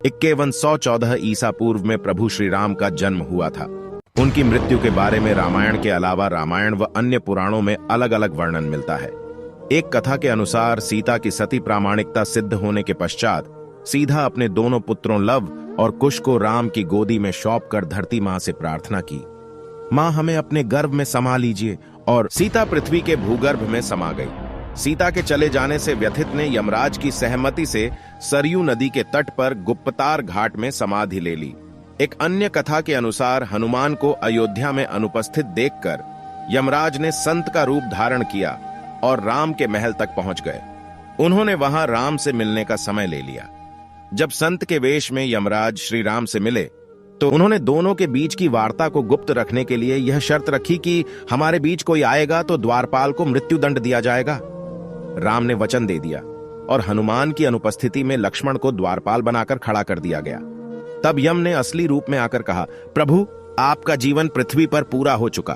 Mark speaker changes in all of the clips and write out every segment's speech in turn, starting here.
Speaker 1: 5114 ईसा पूर्व में प्रभु श्री राम का जन्म हुआ था। उनकी मृत्यु के बारे में रामायण के अलावा रामायण व अन्य पुराणों में अलग अलग वर्णन मिलता है। एक कथा के अनुसार सीता की सती प्रामाणिकता सिद्ध होने के पश्चात सीधा अपने दोनों पुत्रों लव और कुश को राम की गोदी में सौंप कर धरती मां से प्रार्थना की, मां हमें अपने गर्भ में समा लीजिए, और सीता पृथ्वी के भूगर्भ में समा गई। सीता के चले जाने से व्यथित ने यमराज की सहमति से सरयू नदी के तट पर गुप्ततार घाट में समाधि ले ली। एक अन्य कथा के अनुसार हनुमान को अयोध्या में अनुपस्थित देखकर यमराज ने संत का रूप धारण किया और राम के महल तक पहुंच गए। उन्होंने वहां राम से मिलने का समय ले लिया। जब संत के वेश में यमराज श्री राम से मिले तो उन्होंने दोनों के बीच की वार्ता को गुप्त रखने के लिए यह शर्त रखी कि हमारे बीच कोई आएगा तो द्वारपाल को मृत्यु दंड दिया जाएगा। राम ने वचन दे दिया और हनुमान की अनुपस्थिति में लक्ष्मण को द्वारपाल बनाकर खड़ा कर दिया गया। तब यम ने असली रूप में आकर कहा, प्रभु आपका जीवन पृथ्वी पर पूरा हो चुका,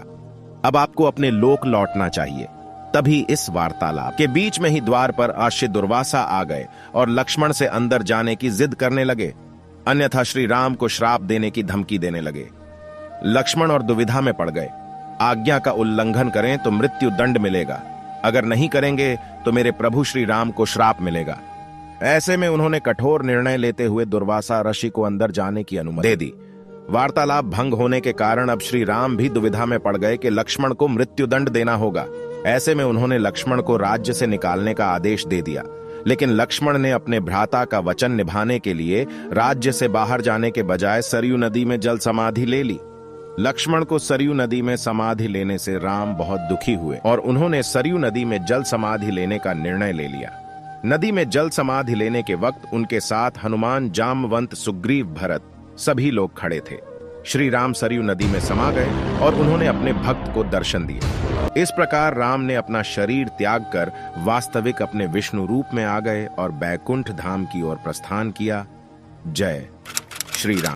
Speaker 1: अब आपको अपने लोक लौटना चाहिए। तभी इस वार्तालाप के बीच में ही द्वार पर आश्रित दुर्वासा आ गए और लक्ष्मण से अंदर जाने की जिद करने लगे, अन्यथा श्री राम को श्राप देने की धमकी देने लगे। लक्ष्मण और दुविधा में पड़ गए। आज्ञा का उल्लंघन करें तो मृत्यु दंड मिलेगा, अगर नहीं करेंगे तो मेरे प्रभु श्री राम को श्राप मिलेगा। ऐसे में उन्होंने कठोर निर्णय लेते हुए दुर्वासा ऋषि को अंदर जाने की अनुमति दे दी। वार्तालाप भंग होने के कारण अब श्री राम भी दुविधा में पड़ गए कि लक्ष्मण को मृत्यु दंड देना होगा। ऐसे में उन्होंने लक्ष्मण को राज्य से निकालने का आदेश दे दिया, लेकिन लक्ष्मण ने अपने भ्राता का वचन निभाने के लिए राज्य से बाहर जाने के बजाय सरयू नदी में जल समाधि ले ली। लक्ष्मण को सरयू नदी में समाधि लेने से राम बहुत दुखी हुए और उन्होंने सरयू नदी में जल समाधि लेने का निर्णय ले लिया। नदी में जल समाधि लेने के वक्त उनके साथ हनुमान, जामवंत, सुग्रीव, भरत सभी लोग खड़े थे। श्री राम सरयू नदी में समा गए और उन्होंने अपने भक्त को दर्शन दिए। इस प्रकार राम ने अपना शरीर त्याग कर वास्तविक अपने विष्णु रूप में आ गए और बैकुंठ धाम की ओर प्रस्थान किया। जय श्री राम।